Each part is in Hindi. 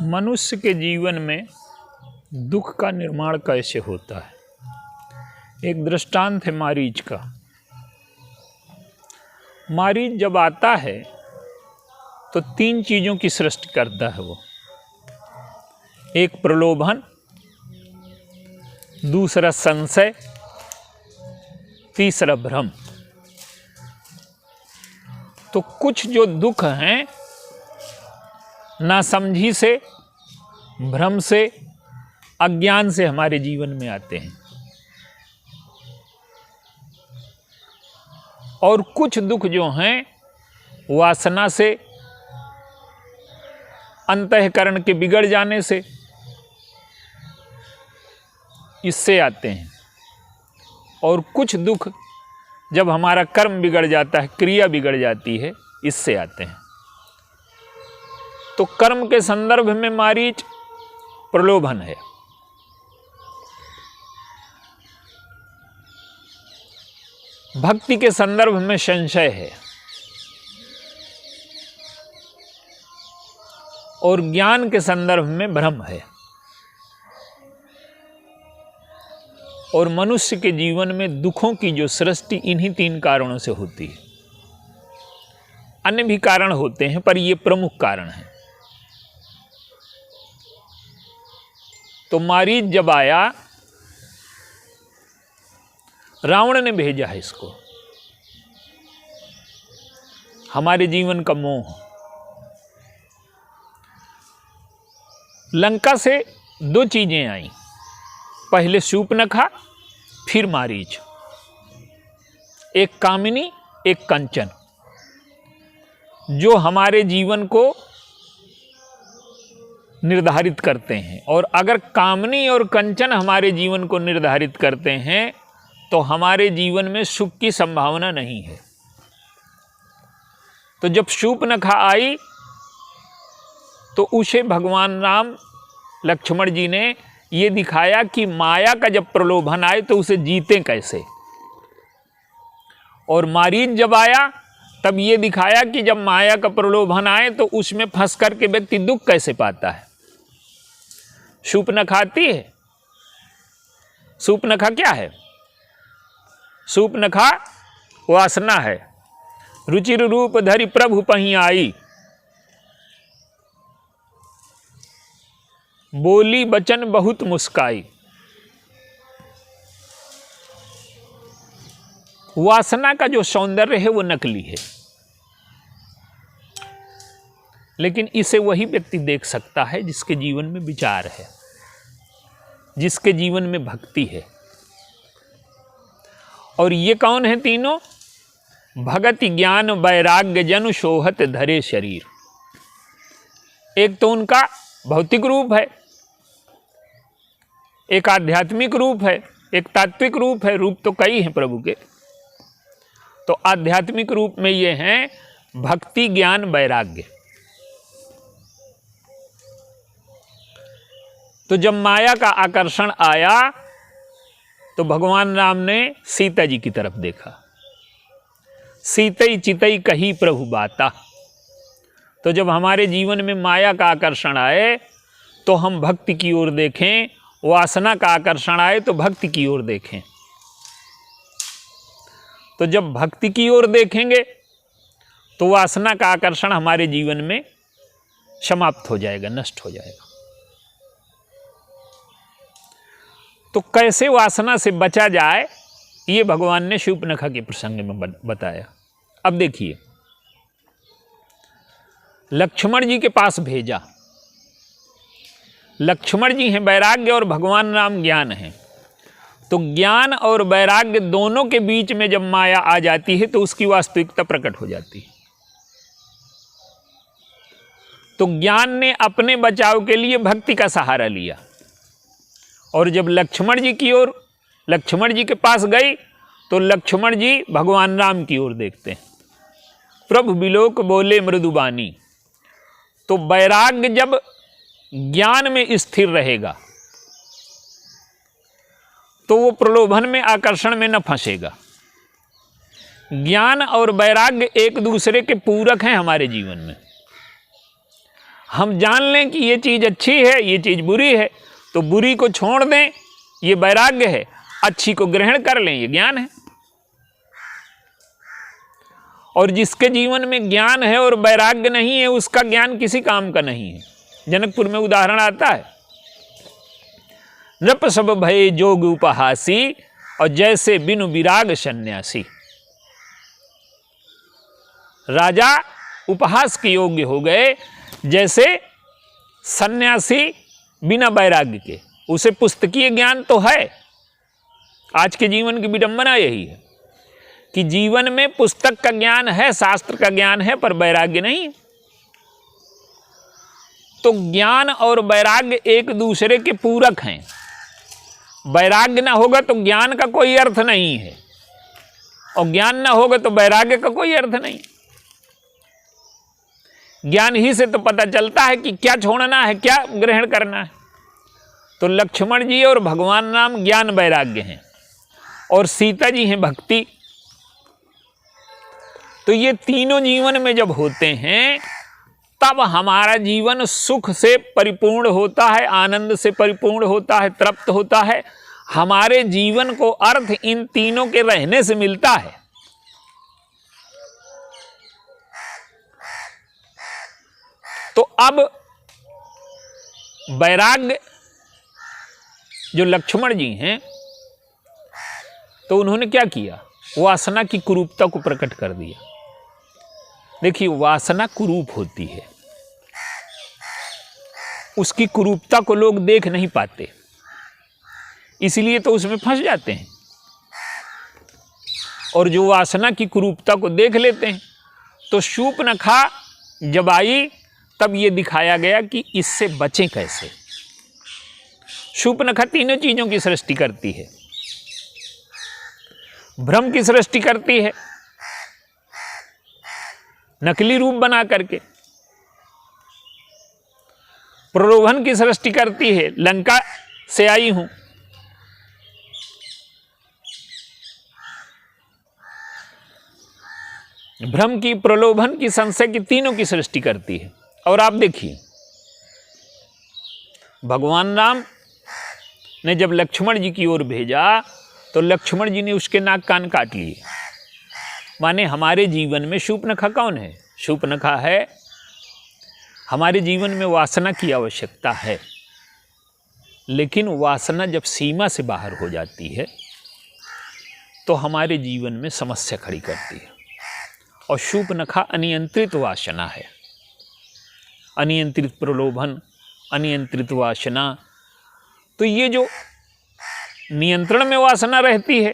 मनुष्य के जीवन में दुख का निर्माण कैसे होता है। एक दृष्टांत है मारीच का। मारीच जब आता है तो 3 चीज़ों की सृष्टि करता है वो। एक प्रलोभन, दूसरा संशय, तीसरा भ्रम। तो कुछ जो दुख हैं नासमझी से, भ्रम से, अज्ञान से हमारे जीवन में आते हैं, और कुछ दुख जो हैं वासना से, अंतःकरण के बिगड़ जाने से, इससे आते हैं। और कुछ दुख जब हमारा कर्म बिगड़ जाता है, क्रिया बिगड़ जाती है, इससे आते हैं। तो कर्म के संदर्भ में मारीच प्रलोभन है, भक्ति के संदर्भ में संशय है, और ज्ञान के संदर्भ में भ्रम है। और मनुष्य के जीवन में दुखों की जो सृष्टि इन्हीं 3 कारणों से होती है। अन्य भी कारण होते हैं पर ये प्रमुख कारण है। तो मारीच जब आया, रावण ने भेजा है इसको। हमारे जीवन का मोह। लंका से 2 चीजें आई, पहले शूर्पणखा, फिर मारीच। एक कामिनी, एक कंचन, जो हमारे जीवन को निर्धारित करते हैं। और अगर कामनी और कंचन हमारे जीवन को निर्धारित करते हैं तो हमारे जीवन में सुख की संभावना नहीं है। तो जब शूर्पणखा आई तो उसे भगवान राम लक्ष्मण जी ने ये दिखाया कि माया का जब प्रलोभन आए तो उसे जीते कैसे। और मारीच जब आया तब ये दिखाया कि जब माया का प्रलोभन आए तो उसमें फंस करके व्यक्ति दुख कैसे पाता है। शूर्पणखा आती है। शूर्पणखा क्या है? शूर्पणखा वासना है। रुचिर रूप धरि प्रभु पहीं आई, बोली बचन बहुत मुस्काई। वासना का जो सौंदर्य है वो नकली है, लेकिन इसे वही व्यक्ति देख सकता है जिसके जीवन में विचार है, जिसके जीवन में भक्ति है। और ये कौन है तीनों? भगति ज्ञान वैराग्य जनु सोहत धरे शरीर। एक तो उनका भौतिक रूप है, एक आध्यात्मिक रूप है, एक तात्विक रूप है। रूप तो कई हैं प्रभु के। तो आध्यात्मिक रूप में ये हैं भक्ति ज्ञान वैराग्य। तो जब माया का आकर्षण आया तो भगवान राम ने सीता जी की तरफ देखा। सीतई चितई कही प्रभु बाता। तो जब हमारे जीवन में माया का आकर्षण आए तो हम भक्ति की ओर देखें, वासना का आकर्षण आए तो भक्ति की ओर देखें। तो जब भक्ति की ओर देखेंगे तो वासना का आकर्षण हमारे जीवन में समाप्त हो जाएगा, नष्ट हो जाएगा। तो कैसे वासना से बचा जाए ये भगवान ने शूर्पणखा के प्रसंग में बताया। अब देखिए, लक्ष्मण जी के पास भेजा। लक्ष्मण जी हैं वैराग्य और भगवान राम ज्ञान हैं। तो ज्ञान और वैराग्य दोनों के बीच में जब माया आ जाती है तो उसकी वास्तविकता प्रकट हो जाती है। तो ज्ञान ने अपने बचाव के लिए भक्ति का सहारा लिया, और जब लक्ष्मण जी के पास गई तो लक्ष्मण जी भगवान राम की ओर देखते हैं। प्रभु बिलोक बोले मृदुबानी। तो वैराग्य जब ज्ञान में स्थिर रहेगा तो वो प्रलोभन में, आकर्षण में न फंसेगा। ज्ञान और वैराग्य एक दूसरे के पूरक हैं हमारे जीवन में। हम जान लें कि ये चीज़ अच्छी है, ये चीज़ बुरी है, तो बुरी को छोड़ दें, ये वैराग्य है। अच्छी को ग्रहण कर लें, ये ज्ञान है। और जिसके जीवन में ज्ञान है और वैराग्य नहीं है, उसका ज्ञान किसी काम का नहीं है। जनकपुर में उदाहरण आता है, नृप सब भय जोग उपहासी, और जैसे बिनु विराग सन्यासी। राजा उपहास के योग्य हो गए, जैसे सन्यासी बिना वैराग्य के। उसे पुस्तकीय ज्ञान तो है। आज के जीवन की विडंबना यही है कि जीवन में पुस्तक का ज्ञान है, शास्त्र का ज्ञान है, पर वैराग्य नहीं। तो ज्ञान और वैराग्य एक दूसरे के पूरक हैं। वैराग्य ना होगा तो ज्ञान का कोई अर्थ नहीं है, और ज्ञान ना होगा तो वैराग्य का कोई अर्थ नहीं। ज्ञान ही से तो पता चलता है कि क्या छोड़ना है, क्या ग्रहण करना है। तो लक्ष्मण जी और भगवान राम ज्ञान वैराग्य हैं, और सीता जी हैं भक्ति। तो ये तीनों जीवन में जब होते हैं, तब हमारा जीवन सुख से परिपूर्ण होता है, आनंद से परिपूर्ण होता है, तृप्त होता है। हमारे जीवन को अर्थ इन तीनों के रहने से मिलता है। तो अब वैराग्य जो लक्ष्मण जी हैं, तो उन्होंने क्या किया? वासना की कुरूपता को प्रकट कर दिया। देखिए, वासना कुरूप होती है, उसकी कुरूपता को लोग देख नहीं पाते, इसलिए तो उसमें फंस जाते हैं। और जो वासना की कुरूपता को देख लेते हैं, तो शूर्पणखा जब आई तब ये दिखाया गया कि इससे बचें कैसे। शूर्पणखा तीनों चीजों की सृष्टि करती है। भ्रम की सृष्टि करती है नकली रूप बना करके, प्रलोभन की सृष्टि करती है, लंका से आई हूं, भ्रम की, प्रलोभन की, संशय की, तीनों की सृष्टि करती है। और आप देखिए, भगवान राम ने जब लक्ष्मण जी की ओर भेजा, तो लक्ष्मण जी ने उसके नाक कान काट लिए। माने हमारे जीवन में शूर्पणखा कौन है? शूर्पणखा है। हमारे जीवन में वासना की आवश्यकता है, लेकिन वासना जब सीमा से बाहर हो जाती है तो हमारे जीवन में समस्या खड़ी करती है। और शूर्पणखा अनियंत्रित वासना है, अनियंत्रित प्रलोभन, अनियंत्रित वासना। तो ये जो नियंत्रण में वासना रहती है,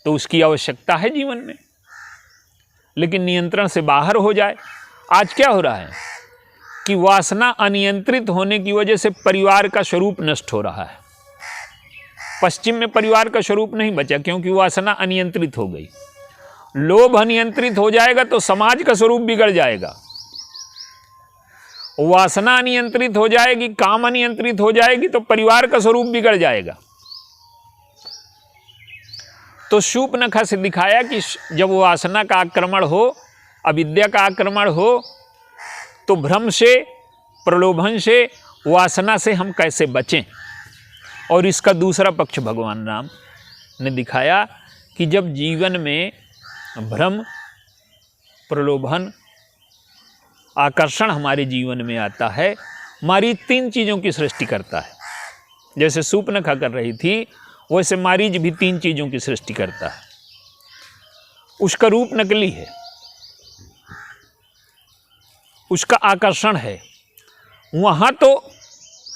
तो उसकी आवश्यकता है जीवन में, लेकिन नियंत्रण से बाहर हो जाए। आज क्या हो रहा है कि वासना अनियंत्रित होने की वजह से परिवार का स्वरूप नष्ट हो रहा है। पश्चिम में परिवार का स्वरूप नहीं बचा, क्योंकि वासना अनियंत्रित हो गई। लोभ अनियंत्रित हो जाएगा तो समाज का स्वरूप बिगड़ जाएगा। वासना अनियंत्रित हो जाएगी, काम अनियंत्रित हो जाएगी, तो परिवार का स्वरूप बिगड़ जाएगा। तो शूर्पणखा से दिखाया कि जब वासना का आक्रमण हो, अविद्या का आक्रमण हो, तो भ्रम से, प्रलोभन से, वासना से हम कैसे बचें। और इसका दूसरा पक्ष भगवान राम ने दिखाया कि जब जीवन में भ्रम, प्रलोभन, आकर्षण हमारे जीवन में आता है, मारीच तीन चीज़ों की सृष्टि करता है। जैसे शूर्पणखा कर रही थी, वैसे मारीच भी तीन चीज़ों की सृष्टि करता है। उसका रूप नकली है, उसका आकर्षण है। वहाँ तो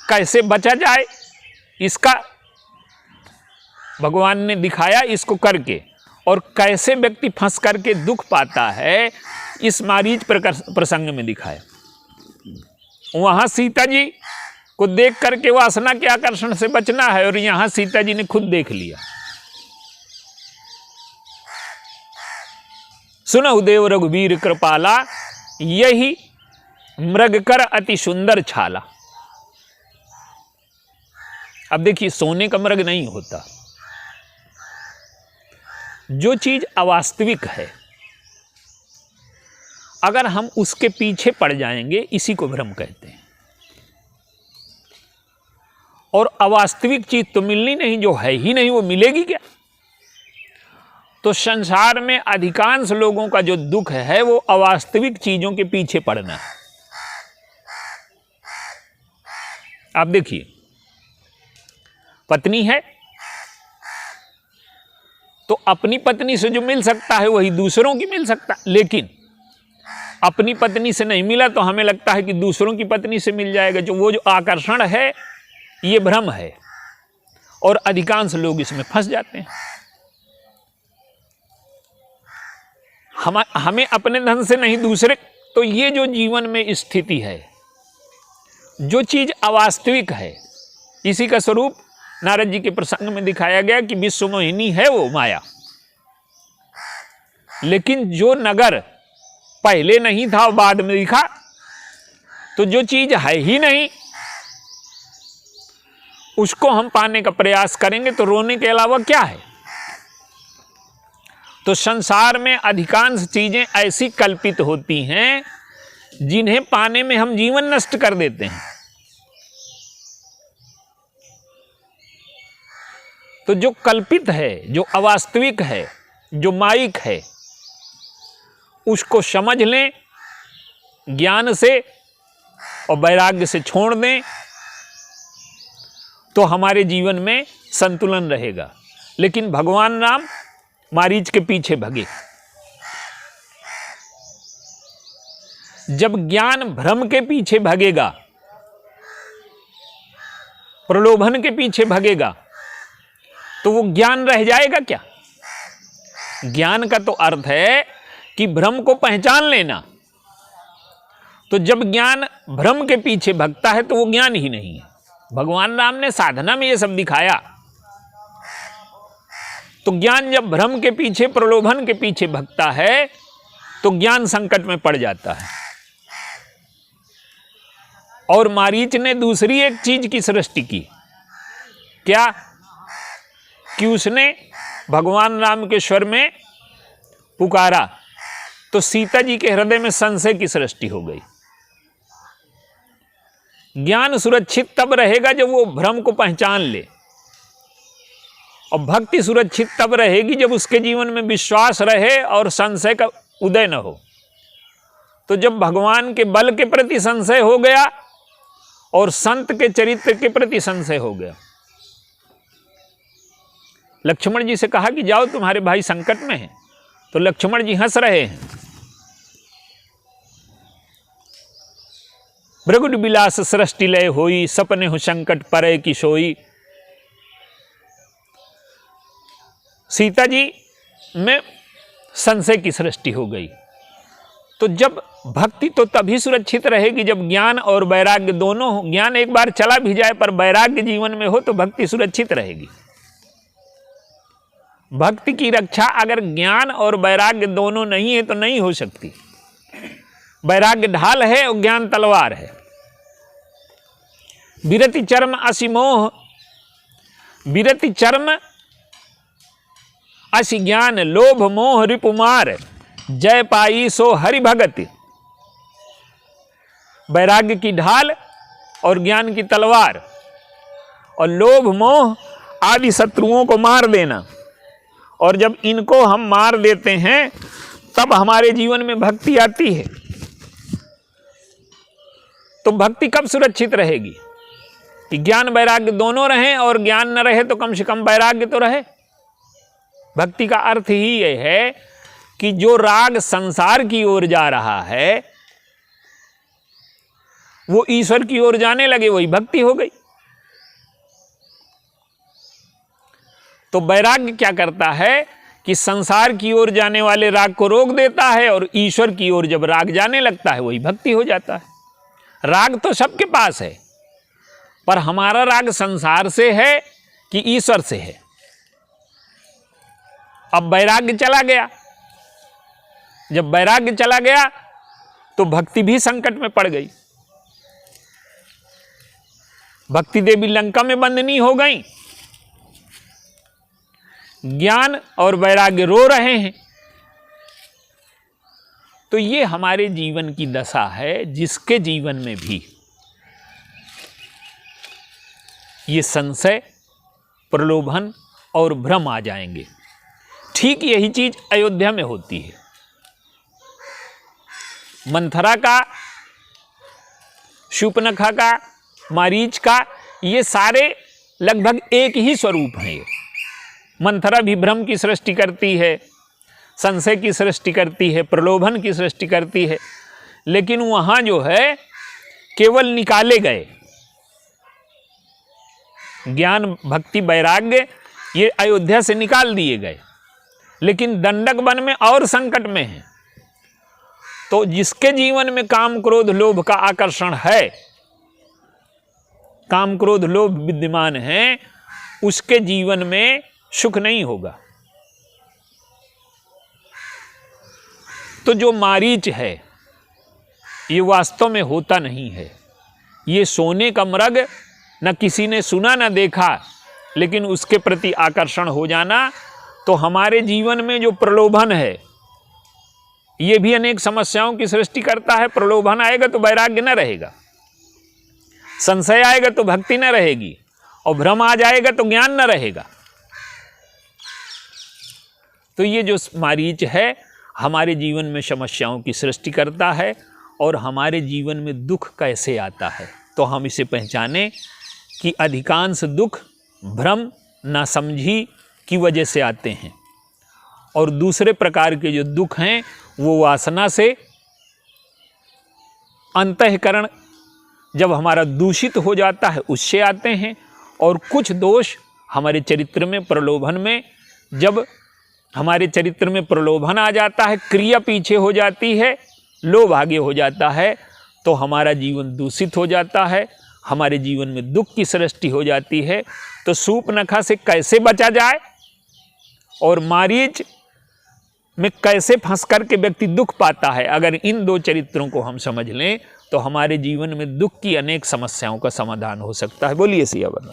कैसे बचा जाए, इसका भगवान ने दिखाया इसको करके, और कैसे व्यक्ति फंस करके दुख पाता है, इस मारीच प्रसंग में दिखाया। वहाँ सीता जी को देख करके वासना के आकर्षण से बचना है, और यहाँ सीता जी ने खुद देख लिया। सुनहु देव रघुबीर कृपाला, यही मृग कर अति सुंदर छाला। अब देखिए, सोने का मृग नहीं होता। जो चीज अवास्तविक है, अगर हम उसके पीछे पड़ जाएंगे, इसी को भ्रम कहते हैं। और अवास्तविक चीज तो मिलनी नहीं, जो है ही नहीं वो मिलेगी क्या। तो संसार में अधिकांश लोगों का जो दुख है वो अवास्तविक चीजों के पीछे पड़ना है। आप देखिए, पत्नी है तो अपनी पत्नी से जो मिल सकता है वही दूसरों की मिल सकता है, लेकिन अपनी पत्नी से नहीं मिला तो हमें लगता है कि दूसरों की पत्नी से मिल जाएगा। जो आकर्षण है ये भ्रम है और अधिकांश लोग इसमें फंस जाते हैं। हमें अपने धन से नहीं दूसरे, तो ये जो जीवन में स्थिति है, जो चीज अवास्तविक है, इसी का स्वरूप नारद जी के प्रसंग में दिखाया गया कि विश्व मोहिनी है वो माया। लेकिन जो नगर पहले नहीं था बाद में दिखा, तो जो चीज है ही नहीं उसको हम पाने का प्रयास करेंगे तो रोने के अलावा क्या है। तो संसार में अधिकांश चीजें ऐसी कल्पित होती हैं जिन्हें पाने में हम जीवन नष्ट कर देते हैं। तो जो कल्पित है, जो अवास्तविक है, जो माइक है, उसको समझ लें ज्ञान से और वैराग्य से छोड़ दें तो हमारे जीवन में संतुलन रहेगा। लेकिन भगवान राम मारीच के पीछे भगे। जब ज्ञान भ्रम के पीछे भगेगा, प्रलोभन के पीछे भगेगा, तो वो ज्ञान रह जाएगा क्या। ज्ञान का तो अर्थ है कि भ्रम को पहचान लेना। तो जब ज्ञान भ्रम के पीछे भगता है तो वो ज्ञान ही नहीं है। भगवान राम ने साधना में ये सब दिखाया। तो ज्ञान जब भ्रम के पीछे, प्रलोभन के पीछे भगता है तो ज्ञान संकट में पड़ जाता है। और मारीच ने दूसरी एक चीज की सृष्टि की, क्या कि उसने भगवान राम के स्वर में पुकारा तो सीता जी के हृदय में संशय की सृष्टि हो गई। ज्ञान सुरक्षित तब रहेगा जब वो भ्रम को पहचान ले, और भक्ति सुरक्षित तब रहेगी जब उसके जीवन में विश्वास रहे और संशय का उदय न हो। तो जब भगवान के बल के प्रति संशय हो गया और संत के चरित्र के प्रति संशय हो गया, लक्ष्मण जी से कहा कि जाओ तुम्हारे भाई संकट में हैं, तो लक्ष्मण जी हंस रहे हैं। भृगुड विलास सृष्टि लय होई, सपने हो संकट परे की सोई। सीता जी में संशय की सृष्टि हो गई। तो जब भक्ति तो तभी सुरक्षित रहेगी जब ज्ञान और वैराग्य दोनों हो। ज्ञान एक बार चला भी जाए पर वैराग्य जीवन में हो तो भक्ति सुरक्षित रहेगी। भक्ति की रक्षा अगर ज्ञान और वैराग्य दोनों नहीं है तो नहीं हो सकती। वैराग्य ढाल है और ज्ञान तलवार है। विरति चर्म असिमोह, विरति चर्म असि ज्ञान लोभ मोह रिपुमार, जय पाई सो हरि भगति। वैराग्य की ढाल और ज्ञान की तलवार, और लोभ मोह आदि शत्रुओं को मार देना। और जब इनको हम मार देते हैं तब हमारे जीवन में भक्ति आती है। तो भक्ति कब सुरक्षित रहेगी कि ज्ञान वैराग्य दोनों रहें, और ज्ञान न रहे तो कम से कम वैराग्य तो रहे। भक्ति का अर्थ ही यह है कि जो राग संसार की ओर जा रहा है वो ईश्वर की ओर जाने लगे, वही भक्ति हो गई। तो वैराग्य क्या करता है कि संसार की ओर जाने वाले राग को रोक देता है, और ईश्वर की ओर जब राग जाने लगता है वही भक्ति हो जाता है। राग तो सबके पास है, पर हमारा राग संसार से है कि ईश्वर से है। अब वैराग्य चला गया, जब वैराग्य चला गया तो भक्ति भी संकट में पड़ गई। भक्ति देवी लंका में बंदनी हो गई, ज्ञान और वैराग्य रो रहे हैं। तो ये हमारे जीवन की दशा है, जिसके जीवन में भी ये संशय, प्रलोभन और भ्रम आ जाएंगे। ठीक यही चीज अयोध्या में होती है। मंथरा का, शूर्पणखा का, मारीच का, ये सारे लगभग एक ही स्वरूप हैं। ये मंथरा भी भ्रम की सृष्टि करती है, संशय की सृष्टि करती है, प्रलोभन की सृष्टि करती है, लेकिन वहां जो है केवल निकाले गए ज्ञान, भक्ति, वैराग्य, ये अयोध्या से निकाल दिए गए। लेकिन दंडक वन में और संकट में है। तो जिसके जीवन में काम, क्रोध, लोभ का आकर्षण है, काम, क्रोध, लोभ विद्यमान है, उसके जीवन में सुख नहीं होगा। तो जो मारीच है ये वास्तव में होता नहीं है। ये सोने का मृग, न किसी ने सुना न देखा, लेकिन उसके प्रति आकर्षण हो जाना। तो हमारे जीवन में जो प्रलोभन है ये भी अनेक समस्याओं की सृष्टि करता है। प्रलोभन आएगा तो वैराग्य न रहेगा, संशय आएगा तो भक्ति न रहेगी, और भ्रम आ जाएगा तो ज्ञान न रहेगा। तो ये जो मारीच है हमारे जीवन में समस्याओं की सृष्टि करता है। और हमारे जीवन में दुख कैसे आता है, तो हम इसे पहचाने कि अधिकांश दुख भ्रम, नासमझी की वजह से आते हैं। और दूसरे प्रकार के जो दुख हैं वो वासना से, अंतःकरण जब हमारा दूषित हो जाता है उससे आते हैं। और कुछ दोष हमारे चरित्र में, प्रलोभन में, जब हमारे चरित्र में प्रलोभन आ जाता है, क्रिया पीछे हो जाती है, लोभ आगे हो जाता है, तो हमारा जीवन दूषित हो जाता है, हमारे जीवन में दुख की सृष्टि हो जाती है। तो शूर्पणखा से कैसे बचा जाए और मारीच में कैसे फंस करके व्यक्ति दुख पाता है, अगर इन दो चरित्रों को हम समझ लें तो हमारे जीवन में दुख की अनेक समस्याओं का समाधान हो सकता है। बोलिए सियावर।